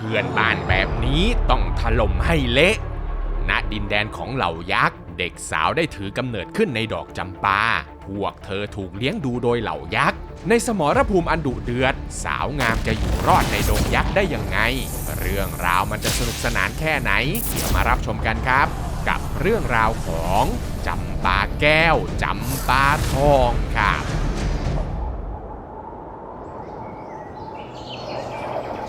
พื่อนบ้านแบบนี้ต้องถล่มให้เละณดินแดนของเหล่ายักษ์เด็กสาวได้ถือกำเนิดขึ้นในดอกจำปาพวกเธอถูกเลี้ยงดูโดยเหล่ายักษ์ในสมรภูมิอันดุเดือดสาวงามจะอยู่รอดในดงยักษ์ได้ยังไงเรื่องราวมันจะสนุกสนานแค่ไหนเดี๋ยวมารับชมกันครับกับเรื่องราวของจำปาแก้วจำปาทองครับ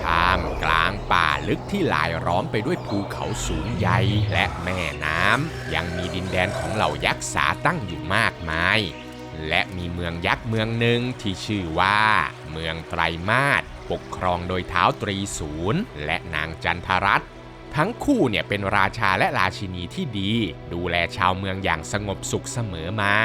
ท่ามกลางป่าลึกที่ลายล้อมไปด้วยภูเขาสูงใหญ่และแม่น้ำยังมีดินแดนของเหล่ายักษ์สาตั้งอยู่มากมายและมีเมืองยักษ์เมืองหนึ่งที่ชื่อว่าเมืองไตรมาสปกครองโดยท้าวตรีศูนย์และนางจันทรัตน์ทั้งคู่เนี่ยเป็นราชาและราชินีที่ดีดูแลชาวเมืองอย่างสงบสุขเสมอมา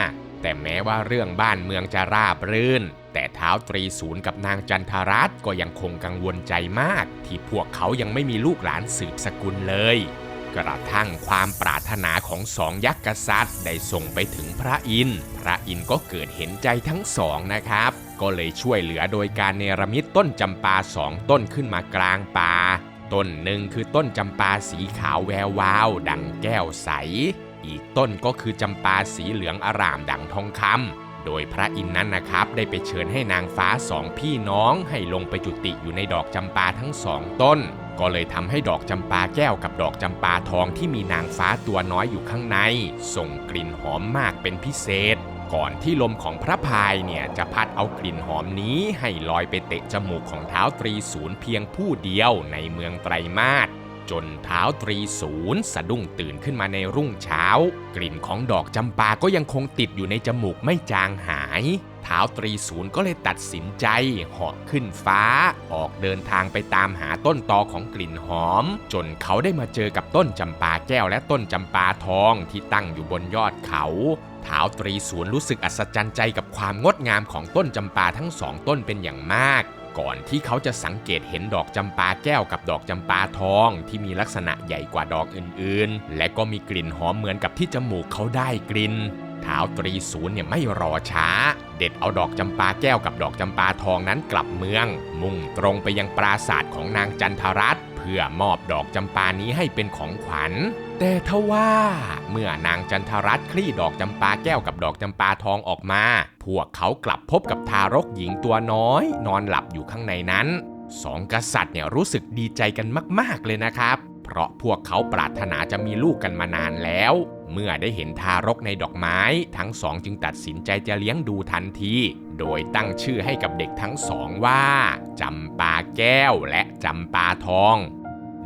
แต่แม้ว่าเรื่องบ้านเมืองจะราบรื่นแต่ท้าวตรีศูนย์กับนางจันทรัตน์ก็ยังคงกังวลใจมากที่พวกเขายังไม่มีลูกหลานสืบสกุลเลยกระทั่งความปรารถนาของสองยักษ์กษัตริย์ได้ส่งไปถึงพระอินทร์ก็เกิดเห็นใจทั้งสองนะครับก็เลยช่วยเหลือโดยการเนรมิตต้นจำปา2 ต้นขึ้นมากลางป่าต้นหนึ่งคือต้นจำปาสีขาวแวววาวดังแก้วใสอีกต้นก็คือจำปาสีเหลืองอร่ามดังทองคำโดยพระอินทร์นั้นนะครับได้ไปเชิญให้นางฟ้า2 พี่น้องให้ลงไปจุติอยู่ในดอกจำปาทั้ง2 ต้นก็เลยทำให้ดอกจำปาแก้วกับดอกจำปาทองที่มีนางฟ้าตัวน้อยอยู่ข้างในส่งกลิ่นหอมมากเป็นพิเศษก่อนที่ลมของพระพายเนี่ยจะพัดเอากลิ่นหอมนี้ให้ลอยไปเตะจมูกของท้าวตรีศูนย์เพียงผู้เดียวในเมืองไตรมาสจนท้าวตรีศูนย์สะดุ้งตื่นขึ้นมาในรุ่งเช้ากลิ่นของดอกจำปาก็ยังคงติดอยู่ในจมูกไม่จางหายท้าวตรีศูนย์ก็เลยตัดสินใจเหาะขึ้นฟ้าออกเดินทางไปตามหาต้นตอของกลิ่นหอมจนเขาได้มาเจอกับต้นจำปาแก้วและต้นจำปาทองที่ตั้งอยู่บนยอดเขาท้าวตรีศูนย์รู้สึกอัศจรรย์ใจกับความงดงามของต้นจำปาทั้ง2 ต้นเป็นอย่างมากก่อนที่เขาจะสังเกตเห็นดอกจำปาแก้วกับดอกจำปาทองที่มีลักษณะใหญ่กว่าดอกอื่นๆและก็มีกลิ่นหอมเหมือนกับที่จมูกเขาได้กลิ่นท้าวตรีศูนย์เนี่ยไม่รอช้าเด็ดเอาดอกจำปาแก้วกับดอกจำปาทองนั้นกลับเมืองมุ่งตรงไปยังปราสาทของนางจันทรัตน์เพื่อมอบดอกจำปานี้ให้เป็นของขวัญแต่ทว่าเมื่อนางจันทรัตน์คลี่ดอกจำปาแก้วกับดอกจำปาทองออกมาพวกเขากลับพบกับทารกหญิงตัวน้อยนอนหลับอยู่ข้างในนั้น2 กษัตริย์เนี่ยรู้สึกดีใจกันมากๆเลยนะครับเพราะพวกเขาปรารถนาจะมีลูกกันมานานแล้วเมื่อได้เห็นทารกในดอกไม้ทั้ง2จึงตัดสินใจจะเลี้ยงดูทันทีโดยตั้งชื่อให้กับเด็กทั้ง2ว่าจำปาแก้วและจำปาทอง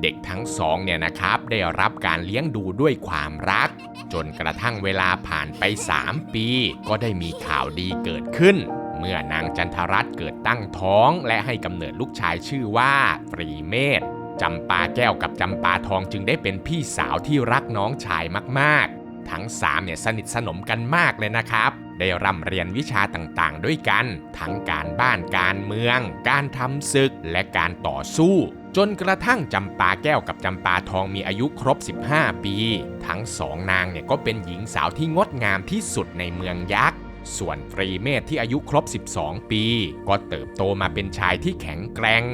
เด็กทั้ง2เนี่ยนะครับได้รับการเลี้ยงดูด้วยความรักจนกระทั่งเวลาผ่านไป3 ปีก็ได้มีข่าวดีเกิดขึ้นเมื่อนางจันทรัตน์เกิดตั้งท้องและให้กำเนิดลูกชายชื่อว่าตรีเมธจำปาแก้วกับจำปาทองจึงได้เป็นพี่สาวที่รักน้องชายมากๆทั้ง3เนี่ยสนิทสนมกันมากเลยนะครับได้ร่ำเรียนวิชาต่างๆด้วยกันทั้งการบ้านการเมืองการทำศึกและการต่อสู้จนกระทั่งจำปาแก้วกับจำปาทองมีอายุครบ15 ปีทั้ง2 นางเนี่ยก็เป็นหญิงสาวที่งดงามที่สุดในเมืองยักษ์ส่วนตรีเมธที่อายุครบ12 ปีก็เติบโตมาเป็นชายที่แข็งแกร่ง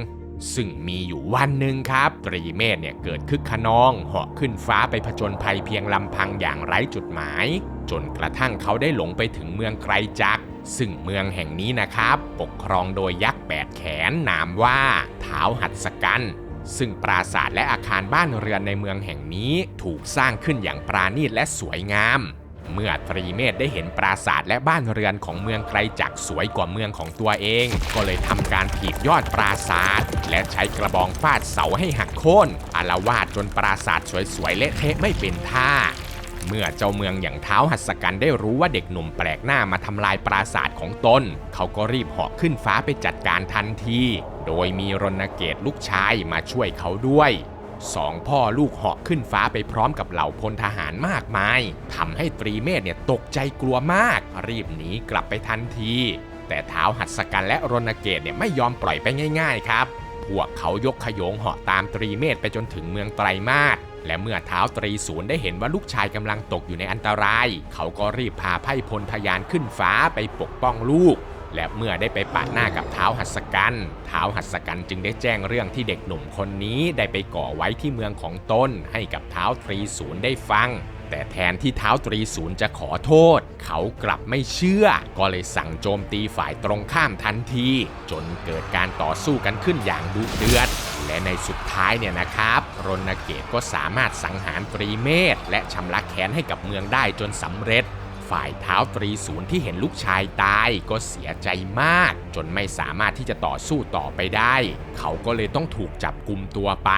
ซึ่งมีอยู่วันหนึ่งครับตรีเมธเนี่ยเกิดคึกคะนองเหาะขึ้นฟ้าไปผจญภัยเพียงลำพังอย่างไร้จุดหมายจนกระทั่งเขาได้หลงไปถึงเมืองไกรจักรซึ่งเมืองแห่งนี้นะครับปกครองโดยยักษ์8 แขนนามว่าท้าวหัตถกัณฐ์ซึ่งปราสาทและอาคารบ้านเรือนในเมืองแห่งนี้ถูกสร้างขึ้นอย่างปราณีตและสวยงามเมื่อตรีเมธได้เห็นปราสาทและบ้านเรือนของเมืองไกรจักรสวยกว่าเมืองของตัวเองก็เลยทำการถีบยอดปราสาทและใช้กระบองฟาดเสาให้หักโค่นอาละวาดจนปราสาทสวยๆเละเทะไม่เป็นท่าเมื่อเจ้าเมืองอย่างท้าวหัตถกัณฐ์ได้รู้ว่าเด็กหนุ่มแปลกหน้ามาทำลายปราสาทของตนเขาก็รีบเหาะขึ้นฟ้าไปจัดการทันทีโดยมีรณเกศลูกชายมาช่วยเขาด้วย2 พ่อลูกเหาะขึ้นฟ้าไปพร้อมกับเหล่าพลทหารมากมายทำให้ตรีเมธเนี่ยตกใจกลัวมากรีบหนีกลับไปทันทีแต่ท้าวหัตถกัณฐ์และรณเกศเนี่ยไม่ยอมปล่อยไปง่ายๆครับพวกเขายกขโยงเหาะตามตรีเมธไปจนถึงเมืองไตรมาสและเมื่อท้าวตรีศูนย์ได้เห็นว่าลูกชายกำลังตกอยู่ในอันตรายเขาก็รีบพาไพร่พลทยานขึ้นฟ้าไปปกป้องลูก และเมื่อได้ไปปะหน้ากับท้าวหัสกัณฐ์ท้าวหัสกัณฐ์จึงได้แจ้งเรื่องที่เด็กหนุ่มคนนี้ได้ไปก่อไว้ที่เมืองของตนให้กับท้าวตรีศูนย์ได้ฟังแต่แทนที่ท้าวตรีศูนย์จะขอโทษเขากลับไม่เชื่อก็เลยสั่งโจมตีฝ่ายตรงข้ามทันทีจนเกิดการต่อสู้กันขึ้นอย่างดุเดือดและในสุดท้ายเนี่ยนะครับรณเกตก็สามารถสังหารตรีเมธและชำระแค้นให้กับเมืองได้จนสำเร็จฝ่ายท้าวตรีศูนย์ที่เห็นลูกชายตายก็เสียใจมากจนไม่สามารถที่จะต่อสู้ต่อไปได้เขาก็เลยต้องถูกจับกุมตัวไป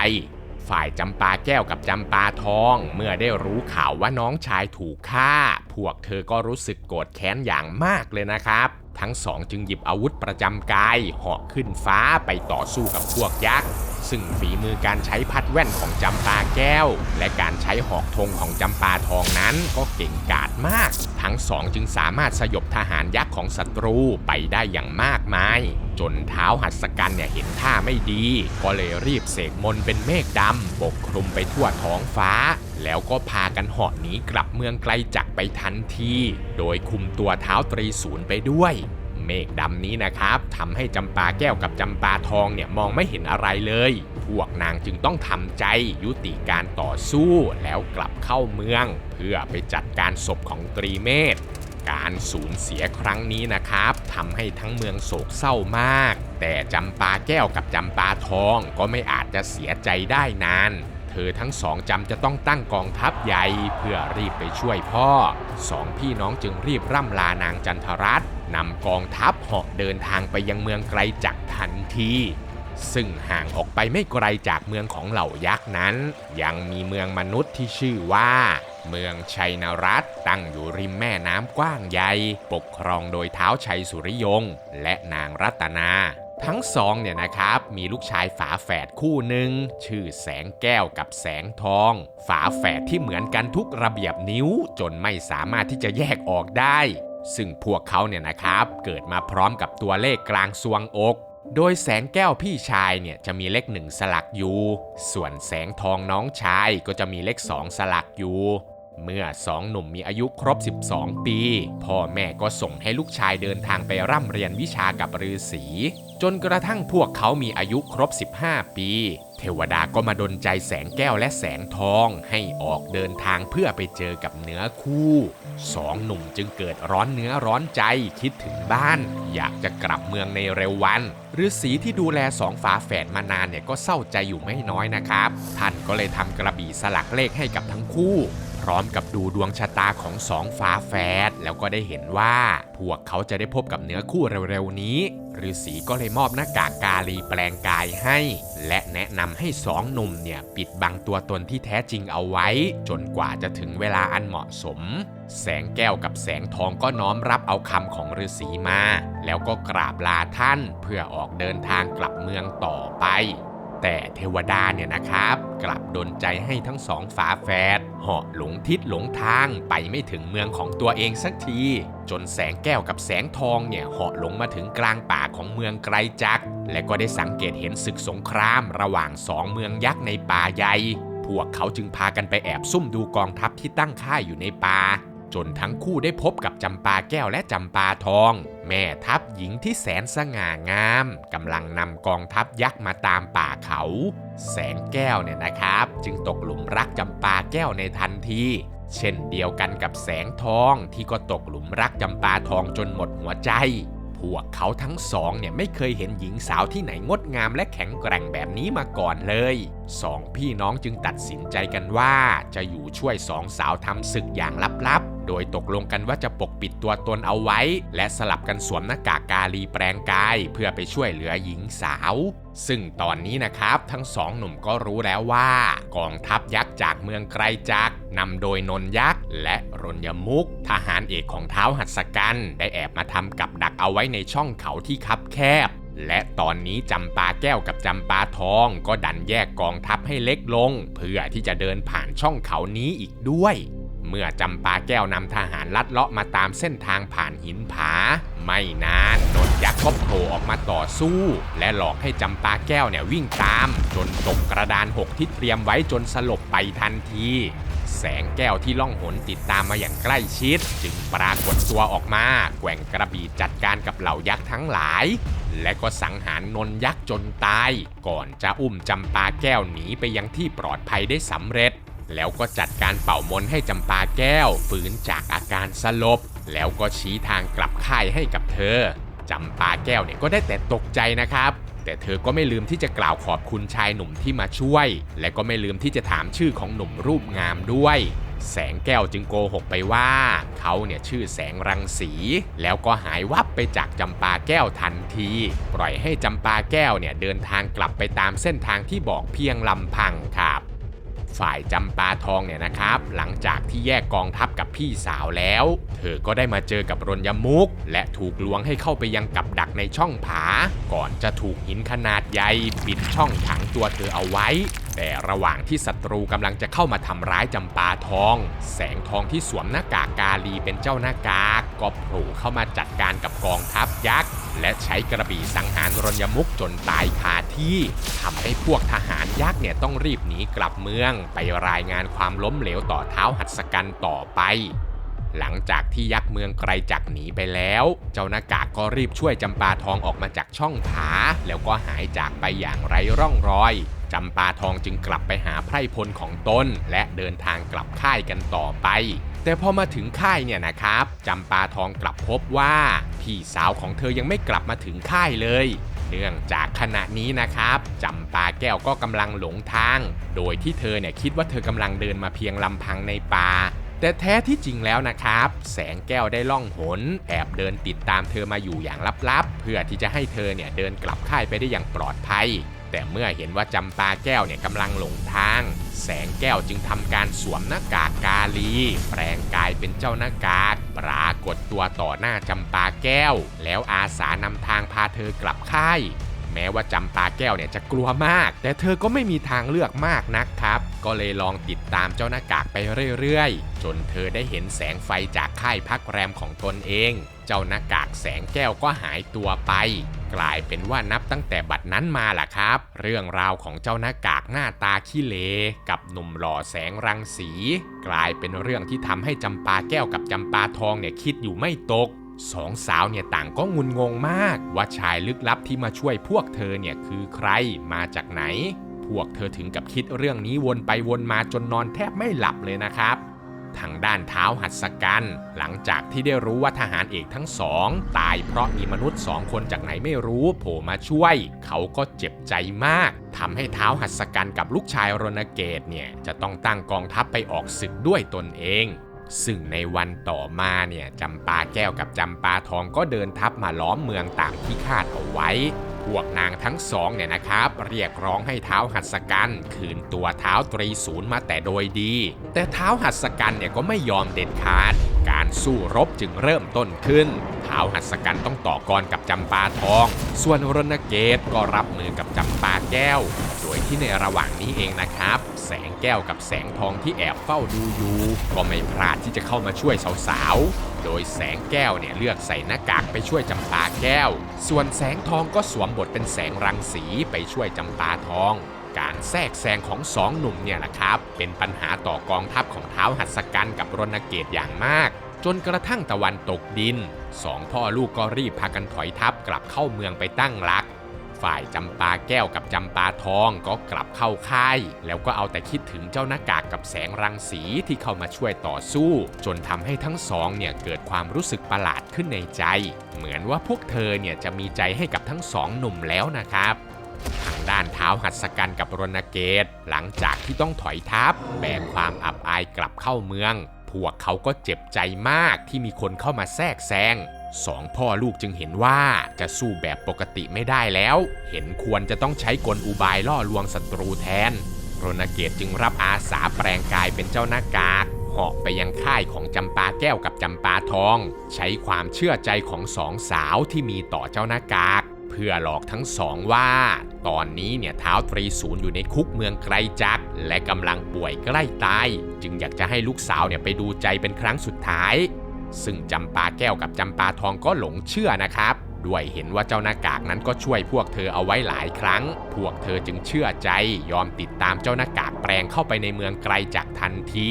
ฝ่ายจำปาแก้วกับจำปาทองเมื่อได้รู้ข่าวว่าน้องชายถูกฆ่าพวกเธอก็รู้สึกโกรธแค้นอย่างมากเลยนะครับทั้งสองจึงหยิบอาวุธประจำกายเหาะขึ้นฟ้าไปต่อสู้กับพวกยักษ์ซึ่งฝีมือการใช้พัดแว่นของจำปาแก้วและการใช้หอกธงของจำปาทองนั้นก็เก่งกาจมากทั้งสองจึงสามารถสยบทหารยักษ์ของศัตรูไปได้อย่างมากมายจนท้าวหัสกัณฐ์เห็นท่าไม่ดีก็เลยรีบเสกมนต์เป็นเมฆดำปกคลุมไปทั่วท้องฟ้าแล้วก็พากันเหาะหนีกลับเมืองไกลจักรไปทันทีโดยคุมตัวท้าวตรีศูนย์ไปด้วยเมฆดำนี้นะครับทำให้จำปาแก้วกับจำปาทองมองไม่เห็นอะไรเลยพวกนางจึงต้องทำใจยุติการต่อสู้แล้วกลับเข้าเมืองเพื่อไปจัดการศพของตรีเมธการสูญเสียครั้งนี้นะครับทำให้ทั้งเมืองโศกเศร้ามากแต่จำปาแก้วกับจำปาทองก็ไม่อาจจะเสียใจได้นานเธอทั้งสองจะต้องตั้งกองทัพใหญ่เพื่อรีบไปช่วยพ่อสองพี่น้องจึงรีบร่ำลานางจันทรัตน์นำกองทัพเหาะเดินทางไปยังเมืองไกลจักรทันทีซึ่งห่างออกไปไม่ไกลจากเมืองของเหล่ายักษ์นั้นยังมีเมืองมนุษย์ที่ชื่อว่าเมืองชัยนรัตน์ตั้งอยู่ริมแม่น้ำกว้างใหญ่ปกครองโดยท้าวชัยสุริยงค์และนางรัตนาทั้งสองนะครับมีลูกชายฝาแฝดคู่หนึ่งชื่อแสงแก้วกับแสงทองฝาแฝดที่เหมือนกันทุกระเบียบนิ้วจนไม่สามารถที่จะแยกออกได้ซึ่งพวกเขานะครับเกิดมาพร้อมกับตัวเลขกลางทรวงอกโดยแสงแก้วพี่ชายจะมีเลข1สลักอยู่ส่วนแสงทองน้องชายก็จะมีเลข2สลักอยู่เมื่อ2หนุ่มมีอายุครบ12ปีพ่อแม่ก็ส่งให้ลูกชายเดินทางไปร่ำเรียนวิชากับฤาษีจนกระทั่งพวกเขามีอายุครบ15ปีเทวดาก็มาดลใจแสงแก้วและแสงทองให้ออกเดินทางเพื่อไปเจอกับเนื้อคู่สองหนุ่มจึงเกิดร้อนเนื้อร้อนใจคิดถึงบ้านอยากจะกลับเมืองในเร็ววันฤาษีที่ดูแลสองฝาแฝดมานานก็เศร้าใจอยู่ไม่น้อยนะครับท่านก็เลยทำกระบี่สลักเลขให้กับทั้งคู่พร้อมกับดูดวงชะตาของสองฝาแฝดแล้วก็ได้เห็นว่าพวกเขาจะได้พบกับเนื้อคู่เร็วๆนี้ฤาษีก็เลยมอบหน้ากากกาลีแปลงกายให้และแนะนำให้สองหนุ่มปิดบังตัวตนที่แท้จริงเอาไว้จนกว่าจะถึงเวลาอันเหมาะสมแสงแก้วกับแสงทองก็น้อมรับเอาคำของฤาษีมาแล้วก็กราบลาท่านเพื่อออกเดินทางกลับเมืองต่อไปแต่เทวดานะครับกลับดลใจให้ทั้งสองฝาแฝดเหาะหลงทิศหลงทางไปไม่ถึงเมืองของตัวเองสักทีจนแสงแก้วกับแสงทองเหาะหลงมาถึงกลางป่าของเมืองไกลจักรและก็ได้สังเกตเห็นศึกสงครามระหว่างสองเมืองยักษ์ในป่าใหญ่พวกเขาจึงพากันไปแอบซุ่มดูกองทัพที่ตั้งค่ายอยู่ในป่าจนทั้งคู่ได้พบกับจำปาแก้วและจำปาทองแม่ทัพหญิงที่แสนสง่างามกำลังนำกองทัพยักษ์มาตามป่าเขาแสงแก้วนะครับจึงตกหลุมรักจำปาแก้วในทันทีเช่นเดียวกันกับแสงทองที่ก็ตกหลุมรักจำปาทองจนหมดหัวใจพวกเขาทั้งสองไม่เคยเห็นหญิงสาวที่ไหนงดงามและแข็งแกร่งแบบนี้มาก่อนเลยสองพี่น้องจึงตัดสินใจกันว่าจะอยู่ช่วยสองสาวทำศึกอย่างลับๆโดยตกลงกันว่าจะปกปิดตัวตนเอาไว้และสลับกันสวมหน้ากากกาลีแปลงกายเพื่อไปช่วยเหลือหญิงสาวซึ่งตอนนี้นะครับทั้งสองหนุ่มก็รู้แล้วว่ากองทัพยักษ์จากเมืองไกลจักรนำโดยนนยักษ์และรณยมุกทหารเอกของท้าวหัสกัณฐ์ได้แอบมาทำกับดักเอาไว้ในช่องเขาที่คับแคบและตอนนี้จำปาแก้วกับจำปาทองก็ดันแยกกองทัพให้เล็กลงเพื่อที่จะเดินผ่านช่องเขานี้อีกด้วยเมื่อจำปาแก้วนำทหารลัดเลาะมาตามเส้นทางผ่านหินผาม ไม่นานนนยักษ์ก็โผล่ออกมาต่อสู้และหลอกให้จำปาแก้วเนี่ยวิ่งตามจนตกกระดานหกที่เตรียมไว้จนสลบไปทันทีแสงแก้วที่ล่องหนติดตามมาอย่างใกล้ชิดจึงปรากฏตัวออกมาแกว่งกระบี่จัดการกับเหล่ายักษ์ทั้งหลายและก็สังหารนนยักษ์จนตายก่อนจะอุ้มจำปาแก้วหนีไปยังที่ปลอดภัยได้สำเร็จแล้วก็จัดการเป่ามนต์ให้จำปาแก้วฟื้นจากอาการสลบแล้วก็ชี้ทางกลับค่ายให้กับเธอจำปาแก้วเนี่ยก็ได้แต่ตกใจนะครับแต่เธอก็ไม่ลืมที่จะกล่าวขอบคุณชายหนุ่มที่มาช่วยและก็ไม่ลืมที่จะถามชื่อของหนุ่มรูปงามด้วยแสงแก้วจึงโกหกไปว่าเขาเนี่ยชื่อแสงรังสีแล้วก็หายวับไปจากจำปาแก้วทันทีปล่อยให้จำปาแก้วเนี่ยเดินทางกลับไปตามเส้นทางที่บอกเพียงลำพังครับฝ่ายจำปาทองเนี่ยนะครับหลังจากที่แยกกองทัพกับพี่สาวแล้วเธอก็ได้มาเจอกับรณยมุกและถูกลวงให้เข้าไปยังกับดักในช่องผาก่อนจะถูกหินขนาดใหญ่ปิดช่องขังตัวเธอเอาไว้แต่ระหว่างที่ศัตรูกำลังจะเข้ามาทำร้ายจำปาทองแสงทองที่สวมหน้ากากกาลีเป็นเจ้าหน้ากากก็โผล่เข้ามาจัดการกับกองทัพยักษ์และใช้กระบี่สังหารรณยมุกจนตายคาที่ทำให้พวกทหารยักษ์เนี่ยต้องรีบหนีกลับเมืองไปรายงานความล้มเหลวต่อท้าวหัตถกัณฐ์ต่อไปหลังจากที่ยักษ์เมืองไกลจากหนีไปแล้วเจ้าหน้ากากก็รีบช่วยจำปาทองออกมาจากช่องผาแล้วก็หายจากไปอย่างไร้ร่องรอยจำปาทองจึงกลับไปหาไพร่พลของตนและเดินทางกลับค่ายกันต่อไปแต่พอมาถึงค่ายเนี่ยนะครับจำปาทองกลับพบว่าพี่สาวของเธอยังไม่กลับมาถึงค่ายเลยเนื่องจากขณะนี้นะครับจำปาแก้วก็กำลังหลงทางโดยที่เธอเนี่ยคิดว่าเธอกำลังเดินมาเพียงลำพังในป่าแต่แท้ที่จริงแล้วนะครับแสงแก้วได้ล่องหนแอบเดินติดตามเธอมาอยู่อย่างลับๆเพื่อที่จะให้เธอเนี่ยเดินกลับค่ายไปได้อย่างปลอดภัยแต่เมื่อเห็นว่าจำปาแก้วเนี่ยกำลังหลงทางแสงแก้วจึงทำการสวมหน้ากากกาลีแปลงกายเป็นเจ้าหน้ากากปรากฏตัวต่อหน้าจำปาแก้วแล้วอาสานำทางพาเธอกลับค่ายแม้ว่าจำปาแก้วเนี่ยจะกลัวมากแต่เธอก็ไม่มีทางเลือกมากนักครับก็เลยลองติดตามเจ้าหน้ากากไปเรื่อยๆจนเธอได้เห็นแสงไฟจากค่ายพักแรมของตนเองเจ้าหน้ากากแสงแก้วก็หายตัวไปกลายเป็นว่านับตั้งแต่บัดนั้นมาล่ะครับเรื่องราวของเจ้าหน้ากากหน้าตาขี้เหร่กับหนุ่มหล่อแสงรังสีกลายเป็นเรื่องที่ทำให้จำปาแก้วกับจำปาทองเนี่ยคิดอยู่ไม่ตกสองสาวเนี่ยต่างก็งุนงงมากว่าชายลึกลับที่มาช่วยพวกเธอเนี่ยคือใครมาจากไหนพวกเธอถึงกับคิดเรื่องนี้วนไปวนมาจนนอนแทบไม่หลับเลยนะครับทางด้านท้าวหัตถกัณฐ์หลังจากที่ได้รู้ว่าทหารเอกทั้งสองตายเพราะมีมนุษย์สองคนจากไหนไม่รู้โผล่มาช่วยเขาก็เจ็บใจมากทำให้ท้าวหัตถกัณฐ์กับลูกชายรณเกศเนี่ยจะต้องตั้งกองทัพไปออกศึกด้วยตนเองซึ่งในวันต่อมาเนี่ยจำปาแก้วกับจำปาทองก็เดินทัพมาล้อมเมืองตามที่คาดเอาไว้พวกนางทั้งสองเนี่ยนะครับเรียกร้องให้ท้าวหัตถกัณฐ์คืนตัวท้าวตรีศูนย์มาแต่โดยดีแต่ท้าวหัตถกัณฐ์เนี่ยก็ไม่ยอมเด็ดขาดการสู้รบจึงเริ่มต้นขึ้นท้าวหัตถกัณฐ์ต้องต่อกรกับจำปาทองส่วนรณเกศก็รับมือกับจำปาแก้วโดยที่ในระหว่างนี้เองนะครับแสงแก้วกับแสงทองที่แอบเฝ้าดูอยู่ก็ไม่พลาดที่จะเข้ามาช่วยสาวๆโดยแสงแก้วเนี่ยเลือกใส่หน้ากากไปช่วยจำปาแก้วส่วนแสงทองก็สวมบทเป็นแสงรังสีไปช่วยจำปาทองการแทรกแซงของสองหนุ่มเนี่ยแหละครับเป็นปัญหาต่อกองทัพของท้าวหัตถกัณฐ์กับรณเกศอย่างมากจนกระทั่งตะวันตกดินสองพ่อลูกก็รีบพากันถอยทัพกลับเข้าเมืองไปตั้งหลักฝ่ายจำปาแก้วกับจำปาทองก็กลับเข้าค่ายแล้วก็เอาแต่คิดถึงเจ้าหน้ากากกับแสงรังสีที่เข้ามาช่วยต่อสู้จนทำให้ทั้งสองเนี่ยเกิดความรู้สึกประหลาดขึ้นในใจเหมือนว่าพวกเธอเนี่ยจะมีใจให้กับทั้งสองหนุ่มแล้วนะครับทางด้านท้าวหัตถกัณฐ์กับรณเกศหลังจากที่ต้องถอยทัพแบกความอับอายกลับเข้าเมืองพวกเขาก็เจ็บใจมากที่มีคนเข้ามาแทรกแซงสองพ่อลูกจึงเห็นว่าจะสู้แบบปกติไม่ได้แล้วเห็นควรจะต้องใช้กลอุบายล่อลวงศัตรูแทนรณเกศจึงรับอาสาแปลงกายเป็นเจ้าหน้ากากเหาะไปยังค่ายของจำปาแก้วกับจำปาทองใช้ความเชื่อใจของสองสาวที่มีต่อเจ้าหน้ากากเพื่อหลอกทั้งสองว่าตอนนี้เนี่ยท้าวตรีศูนย์อยู่ในคุกเมืองไกลจักรและกำลังป่วยใกล้ตายจึงอยากจะให้ลูกสาวเนี่ยไปดูใจเป็นครั้งสุดท้าย ซึ่งจำปาแก้วกับจำปาทองก็หลงเชื่อนะครับด้วยเห็นว่าเจ้าหน้ากากนั้นก็ช่วยพวกเธอเอาไว้หลายครั้งพวกเธอจึงเชื่อใจยอมติดตามเจ้าหน้ากากแปลงเข้าไปในเมืองไกลจากทันที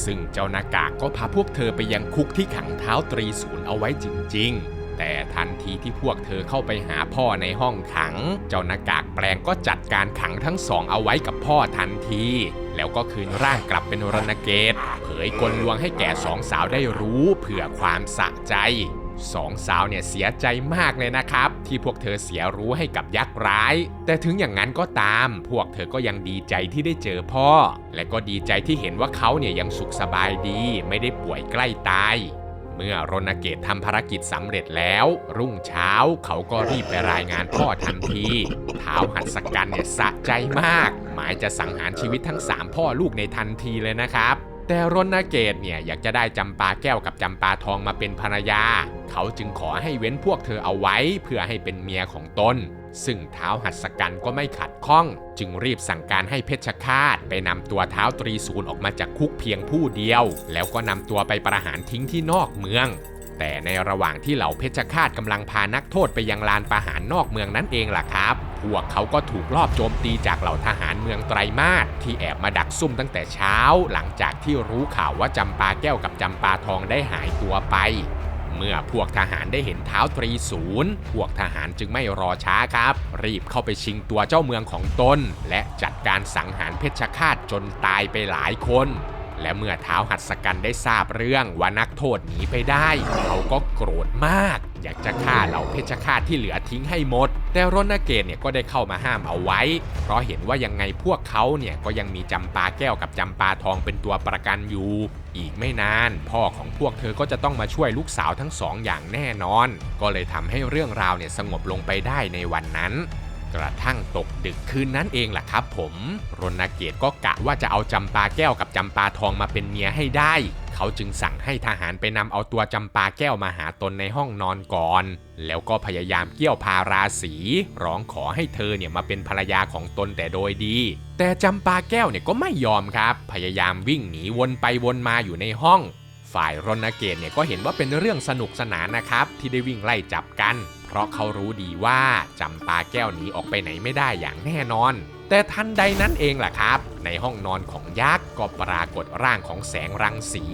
ซึ่งเจ้าหน้ากากก็พาพวกเธอไปยังคุกที่ขังท้าวตรีศูนย์เอาไว้จริงๆแต่ทันทีที่พวกเธอเข้าไปหาพ่อในห้องขังเจ้าหน้ากากแปลงก็จัดการขังทั้งสองเอาไว้กับพ่อทันทีแล้วก็คืนร่างกลับเป็นรณเกตเผยกลลวงให้แก่สองสาวได้รู้เพื่อความสะใจสองสาวเนี่ยเสียใจมากเลยนะครับที่พวกเธอเสียรู้ให้กับยักษ์ร้ายแต่ถึงอย่างนั้นก็ตามพวกเธอก็ยังดีใจที่ได้เจอพ่อและก็ดีใจที่เห็นว่าเขาเนี่ยยังสุขสบายดีไม่ได้ป่วยใกล้ตายเมื่อรณเกตทำภารกิจสำเร็จแล้วรุ่งเช้าเขาก็รีบไปรายงานพ่อทันทีท้าวหัตถกัณฐ์เนี่ยสะใจมากหมายจะสังหารชีวิตทั้ง3พ่อลูกในทันทีเลยนะครับแต่รณเกตเนี่ยอยากจะได้จำปาแก้วกับจำปาทองมาเป็นภรรยาเขาจึงขอให้เว้นพวกเธอเอาไว้เพื่อให้เป็นเมียของตนซึ่งท้าวหัตถกัณฐ์ก็ไม่ขัดข้องจึงรีบสั่งการให้เพชฌฆาตไปนำตัวท้าวตรีศูนย์ออกมาจากคุกเพียงผู้เดียวแล้วก็นำตัวไปประหารทิ้งที่นอกเมืองแต่ในระหว่างที่เหล่าเพชฌฆาตกำลังพานักโทษไปยังลานประหารนอกเมืองนั่นเองล่ะครับพวกเขาก็ถูกลอบโจมตีจากเหล่าทหารเมืองไตรมาสที่แอบมาดักซุ่มตั้งแต่เช้าหลังจากที่รู้ข่าวว่าจำปาแก้วกับจำปาทองได้หายตัวไปเมื่อพวกทหารได้เห็นท้าวตรีศูนย์พวกทหารจึงไม่รอช้าครับรีบเข้าไปชิงตัวเจ้าเมืองของตนและจัดการสังหารเพชฌฆาตจนตายไปหลายคนและเมื่อท้าวหัตถกัณฐ์ได้ทราบเรื่องว่านักโทษหนีไปได้เขาก็โกรธมากอยากจะฆ่าเหล่าเพชฌฆาตที่เหลือทิ้งให้หมดแต่รณเกตเนี่ยก็ได้เข้ามาห้ามเอาไว้เพราะเห็นว่ายังไงพวกเขาเนี่ยก็ยังมีจำปาแก้วกับจำปาทองเป็นตัวประกันอยู่อีกไม่นานพ่อของพวกเธอก็จะต้องมาช่วยลูกสาวทั้งสองอย่างแน่นอนก็เลยทำให้เรื่องราวเนี่ยสงบลงไปได้ในวันนั้นกระทั่งตกดึกคืนนั้นเองล่ะครับผมรณเกตก็กะว่าจะเอาจำปาแก้วกับจำปาทองมาเป็นเมียให้ได้เขาจึงสั่งให้ทหารไปนำเอาตัวจำปาแก้วมาหาตนในห้องนอนก่อนแล้วก็พยายามเกี่ยวพาราสีร้องขอให้เธอเนี่ยมาเป็นภรรยาของตนแต่โดยดีแต่จำปาแก้วเนี่ยก็ไม่ยอมครับพยายามวิ่งหนีวนไปวนมาอยู่ในห้องฝ่ายรณเกตเนี่ยก็เห็นว่าเป็นเรื่องสนุกสนานนะครับที่ได้วิ่งไล่จับกันเพราะเขารู้ดีว่าจำปาแก้วหนีออกไปไหนไม่ได้อย่างแน่นอนแต่ทันใดนั้นเองล่ะครับในห้องนอนของยักษ์ก็ปรากฏร่างของแสงรังสี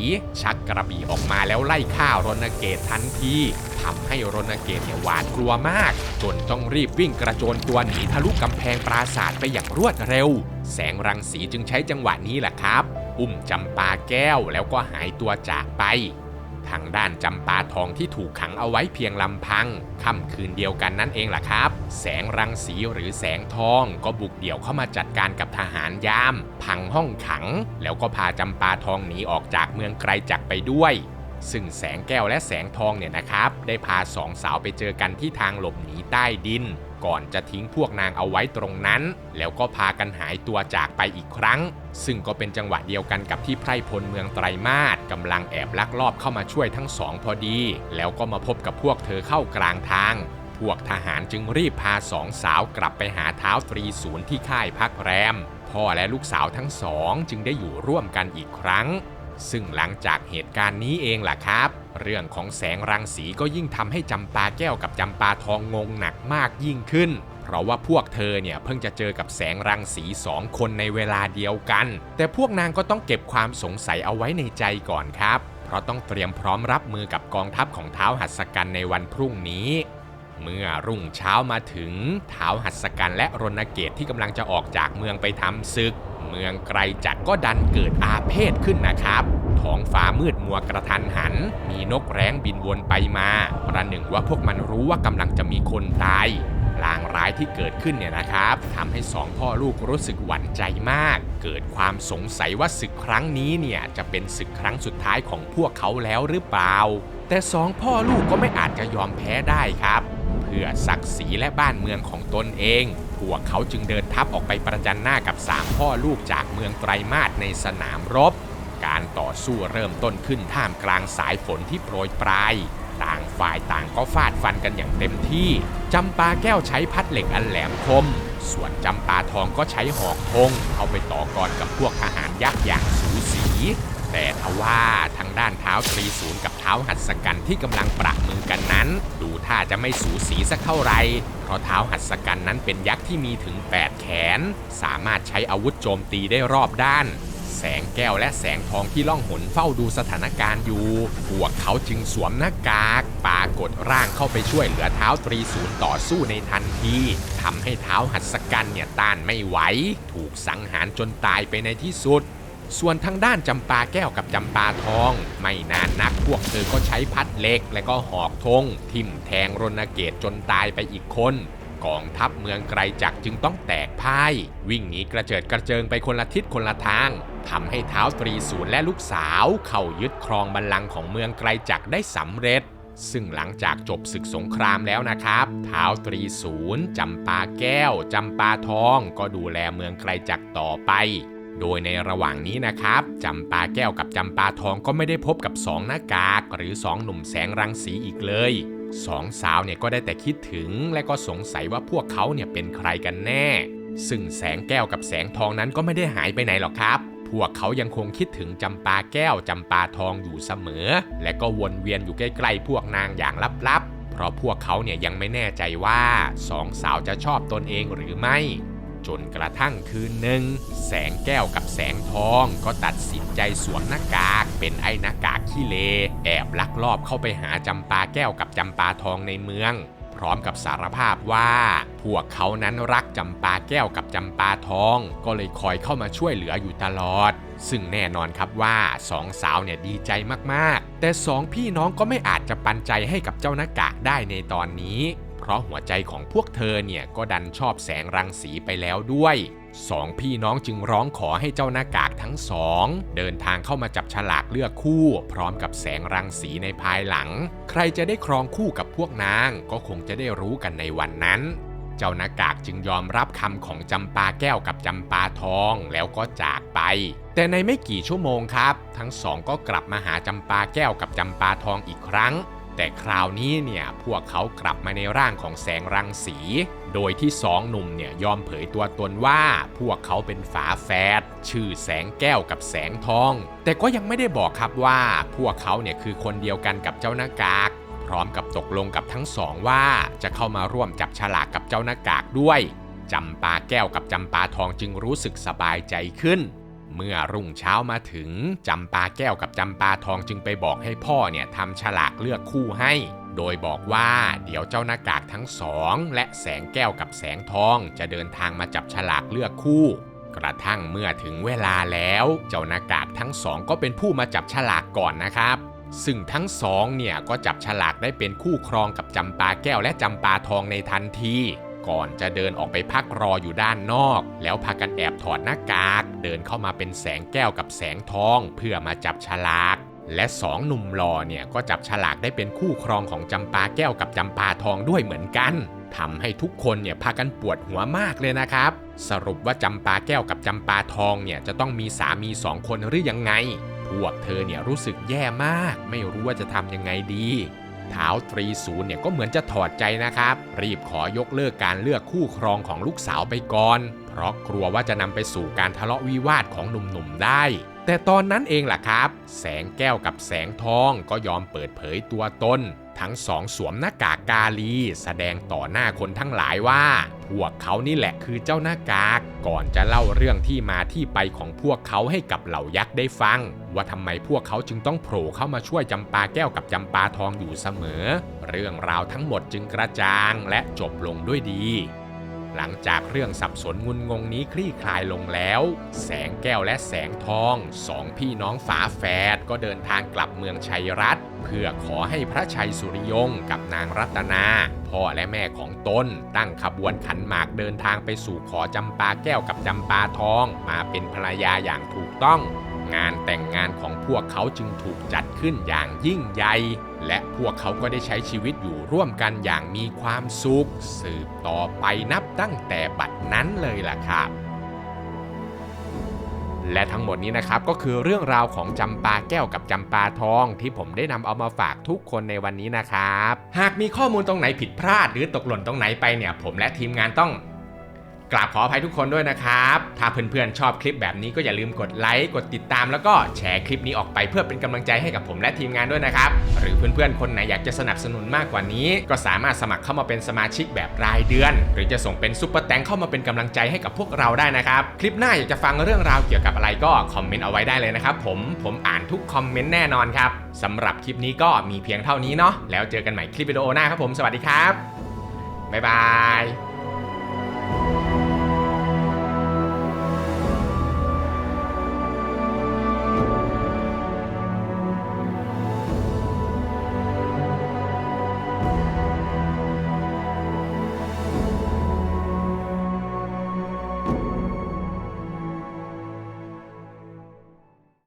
ชักกระบี่ออกมาแล้วไล่ฆ่ารณเกตทันทีทำให้รณเกตเนี่ยหวาดกลัวมากจนต้องรีบวิ่งกระโจนตัวหนีทะลุกำแพงปราสาทไปอย่างรวดเร็วแสงรังสีจึงใช้จังหวะนี้แหละครับอุ้มจำปาแก้วแล้วก็หายตัวจากไปทางด้านจำปาทองที่ถูกขังเอาไว้เพียงลำพังค่ำคืนเดียวกันนั่นเองล่ะครับแสงรังสีหรือแสงทองก็บุกเดี่ยวเข้ามาจัดการกับทหารยามพังห้องขังแล้วก็พาจำปาทองหนีออกจากเมืองไกลจักรไปด้วยซึ่งแสงแก้วและแสงทองเนี่ยนะครับได้พาสองสาวไปเจอกันที่ทางหลบหนีใต้ดินก่อนจะทิ้งพวกนางเอาไว้ตรงนั้นแล้วก็พากันหายตัวจากไปอีกครั้งซึ่งก็เป็นจังหวะเดียวกันกับที่ไพร่พลเมืองไตรมาสกำลังแอบลักลอบเข้ามาช่วยทั้งสองพอดีแล้วก็มาพบกับพวกเธอเข้ากลางทางพวกทหารจึงรีบพาสองสาวกลับไปหาท้าวตรีศูนย์ที่ค่ายพักแรมพ่อและลูกสาวทั้งสองจึงได้อยู่ร่วมกันอีกครั้งซึ่งหลังจากเหตุการณ์นี้เองล่ะครับเรื่องของแสงรังสีก็ยิ่งทำให้จำปาแก้วกับจำปาทองงงหนักมากยิ่งขึ้นเพราะว่าพวกเธอเนี่ยเพิ่งจะเจอกับแสงรังสี2 คนในเวลาเดียวกันแต่พวกนางก็ต้องเก็บความสงสัยเอาไว้ในใจก่อนครับเพราะต้องเตรียมพร้อมรับมือกับกองทัพของท้าวหัตถกัณฐ์ในวันพรุ่งนี้เมื่อรุ่งเช้ามาถึงท้าวหัตถกัณฐ์และรณเกตที่กำลังจะออกจากเมืองไปทำศึกเมืองไกลจักรก็ดันเกิดอาเพศขึ้นนะครับท้องฟ้ามืดมัวกระทันหันมีนกแร้งบินวนไปมาประหนึ่งว่าพวกมันรู้ว่ากำลังจะมีคนตายลางร้ายที่เกิดขึ้นเนี่ยนะครับทำให้2 พ่อลูกรู้สึกหวั่นใจมากเกิดความสงสัยว่าศึกครั้งนี้เนี่ยจะเป็นศึกครั้งสุดท้ายของพวกเขาแล้วหรือเปล่าแต่2 พ่อลูกก็ไม่อาจจะยอมแพ้ได้ครับเพื่อศักดิ์ศรีและบ้านเมืองของตนเองพวกเขาจึงเดินทัพออกไปประจันหน้ากับ3 พ่อลูกจากเมืองไตรมาสในสนามรบการต่อสู้เริ่มต้นขึ้นท่ามกลางสายฝนที่โปรยปลายต่างฝ่ายต่างก็ฟาดฟันกันอย่างเต็มที่จำปาแก้วใช้พัดเหล็กอันแหลมคมส่วนจำปาทองก็ใช้หอกธงเอาไปต่อกรกับพวกทหารยักษ์อย่างสูสี แต่ทว่าทางด้านท้าวตรีศูนย์กับท้าวหัตถกันที่กำลังประมือกันนั้นดูท่าจะไม่สูสีสักเท่าไหร่เพราะท้าวหัตถกันนั้นเป็นยักษ์ที่มีถึง8แขนสามารถใช้อาวุธโจมตีได้รอบด้านแสงแก้วและแสงทองที่ล่องหนเฝ้าดูสถานการณ์อยู่พวกเขาจึงสวมหน้ากากปรากฏร่างเข้าไปช่วยเหลือท้าวตรีศูนย์ต่อสู้ในทันทีทำให้ท้าวหัตถกันเนี่ยต้านไม่ไหวถูกสังหารจนตายไปในที่สุดส่วนทางด้านจำปาแก้วกับจำปาทองไม่นานนักพวกเธอก็ใช้พัดเหล็กและก็หอกธงทิ่มแทงรณเกตจนตายไปอีกคนกองทัพเมืองไกรจักรจึงต้องแตกพ่ายวิ่งหนีกระเจิดกระเจิงไปคนละทิศคนละทางทำให้ท้าวตรีศูนย์และลูกสาวเข้ายึดครองบัลลังก์ของเมืองไกรจักรได้สำเร็จซึ่งหลังจากจบศึกสงครามแล้วนะครับท้าวตรีศูนย์จำปาแก้วจำปาทองก็ดูแลเมืองไกรจักรต่อไปโดยในระหว่างนี้นะครับจำปาแก้วกับจำปาทองก็ไม่ได้พบกับ2หน้ากากหรือ2หนุ่มแสงรังสีอีกเลย2สาวเนี่ยก็ได้แต่คิดถึงและก็สงสัยว่าพวกเขาเนี่ยเป็นใครกันแน่ซึ่งแสงแก้วกับแสงทองนั้นก็ไม่ได้หายไปไหนหรอกครับพวกเขายังคงคิดถึงจำปาแก้วจำปาทองอยู่เสมอและก็วนเวียนอยู่ใกล้ๆพวกนางอย่างลับๆเพราะพวกเขาเนี่ยยังไม่แน่ใจว่า2สาวจะชอบตนเองหรือไม่จนกระทั่งคืนหนึ่งแสงแก้วกับแสงทองก็ตัดสินใจสวมหน้ากากเป็นไอ้หน้ากากขี้เลแอบลักลอบเข้าไปหาจำปาแก้วกับจำปาทองในเมืองพร้อมกับสารภาพว่าพวกเขานั้นรักจำปาแก้วกับจำปาทองก็เลยคอยเข้ามาช่วยเหลืออยู่ตลอดซึ่งแน่นอนครับว่า2สาวเนี่ยดีใจมากๆแต่2พี่น้องก็ไม่อาจจะปันใจให้กับเจ้าหน้ากากได้ในตอนนี้เพราะหัวใจของพวกเธอเนี่ยก็ดันชอบแสงรังสีไปแล้วด้วย2พี่น้องจึงร้องขอให้เจ้าหน้ากากทั้งสองเดินทางเข้ามาจับฉลากเลือกคู่พร้อมกับแสงรังสีในภายหลังใครจะได้ครองคู่กับพวกนางก็คงจะได้รู้กันในวันนั้นเจ้าหน้ากากจึงยอมรับคำของจำปาแก้วกับจำปาทองแล้วก็จากไปแต่ในไม่กี่ชั่วโมงครับทั้งสองก็กลับมาหาจำปาแก้วกับจำปาทองอีกครั้งแต่คราวนี้เนี่ยพวกเขากลับมาในร่างของแสงรังสีโดยที่2หนุ่มเนี่ยยอมเผยตัวตนว่าพวกเขาเป็นฝาแฝดชื่อแสงแก้วกับแสงทองแต่ก็ยังไม่ได้บอกครับว่าพวกเขาเนี่ยคือคนเดียวกันกับเจ้าหน้ากากพร้อมกับตกลงกับทั้งสองว่าจะเข้ามาร่วมจับฉลากกับเจ้าหน้ากากด้วยจำปาแก้วกับจำปาทองจึงรู้สึกสบายใจขึ้นเมื่อรุ่งเช้ามาถึงจำปาแก้วกับจำปาทองจึงไปบอกให้พ่อเนี่ยทำฉลากเลือกคู่ให้โดยบอกว่าเดี๋ยวเจ้าหน้ากากทั้งสองและแสงแก้วกับแสงทองจะเดินทางมาจับฉลากเลือกคู่กระทั่งเมื่อถึงเวลาแล้วเจ้าหน้ากากทั้งสองก็เป็นผู้มาจับฉลากก่อนนะครับซึ่งทั้งสองเนี่ยก็จับฉลากได้เป็นคู่ครองกับจำปาแก้วและจำปาทองในทันทีก่อนจะเดินออกไปพักรออยู่ด้านนอกแล้วพากันแอบถอดหน้ากากเดินเข้ามาเป็นแสงแก้วกับแสงทองเพื่อมาจับฉลากและ2หนุ่มหล่อเนี่ยก็จับฉลากได้เป็นคู่ครองของจำปาแก้วกับจำปาทองด้วยเหมือนกันทำให้ทุกคนเนี่ยพากันปวดหัวมากเลยนะครับสรุปว่าจำปาแก้วกับจำปาทองเนี่ยจะต้องมีสามี2คนหรือยังไงพวกเธอเนี่ยรู้สึกแย่มากไม่รู้ว่าจะทำยังไงดีท้าวตรีศูนย์เนี่ยก็เหมือนจะถอดใจนะครับรีบขอยกเลิกการเลือกคู่ครองของลูกสาวไปก่อนเพราะกลัวว่าจะนำไปสู่การทะเลาะวิวาทของหนุ่มๆได้แต่ตอนนั้นเองล่ะครับแสงแก้วกับแสงทองก็ยอมเปิดเผยตัวตนทั้งสองสวมหน้ากากกาลีแสดงต่อหน้าคนทั้งหลายว่าพวกเขานี่แหละคือเจ้าหน้ากากก่อนจะเล่าเรื่องที่มาที่ไปของพวกเขาให้กับเหล่ายักษ์ได้ฟังว่าทำไมพวกเขาจึงต้องโผล่เข้ามาช่วยจำปาแก้วกับจำปาทองอยู่เสมอเรื่องราวทั้งหมดจึงกระจ่างและจบลงด้วยดีหลังจากเรื่องสับสนงุนงงนี้คลี่คลายลงแล้วแสงแก้วและแสงทอง2พี่น้องฝาแฝดก็เดินทางกลับเมืองชัยรัตน์เพื่อขอให้พระชัยสุริยงกับนางรัตนาพ่อและแม่ของตนตั้งขบวนขันหมากเดินทางไปสู่ขอจำปาแก้วกับจำปาทองมาเป็นภรรยาอย่างถูกต้องงานแต่งงานของพวกเขาจึงถูกจัดขึ้นอย่างยิ่งใหญ่และพวกเขาก็ได้ใช้ชีวิตอยู่ร่วมกันอย่างมีความสุขสืบต่อไปนับตั้งแต่บัดนั้นเลยล่ะครับและทั้งหมดนี้นะครับก็คือเรื่องราวของจำปาแก้วกับจำปาทองที่ผมได้นำเอามาฝากทุกคนในวันนี้นะครับหากมีข้อมูลตรงไหนผิดพลาดหรือตกหล่นตรงไหนไปเนี่ยผมและทีมงานต้อง กราบขออภัยทุกคนด้วยนะครับถ้าเพื่อนๆชอบคลิปแบบนี้ก็อย่าลืมกดไลค์กดติดตามแล้วก็แชร์คลิปนี้ออกไปเพื่อเป็นกำลังใจให้กับผมและทีมงานด้วยนะครับหรือเพื่อนๆคนไหนอยากจะสนับสนุนมากกว่านี้ก็สามารถสมัครเข้ามาเป็นสมาชิกแบบรายเดือนหรือจะส่งเป็นซุปเปอร์แตงเข้ามาเป็นกำลังใจให้กับพวกเราได้นะครับคลิปหน้าอยากจะฟังเรื่องราวเกี่ยวกับอะไรก็คอมเมนต์เอาไว้ได้เลยนะครับผมอ่านทุกคอมเมนต์แน่นอนครับสำหรับคลิปนี้ก็มีเพียงเท่านี้เนาะแล้วเจอกันใหม่คลิปวิดีโอหน้าครับผมสวัสดีครับบ๊ายบาย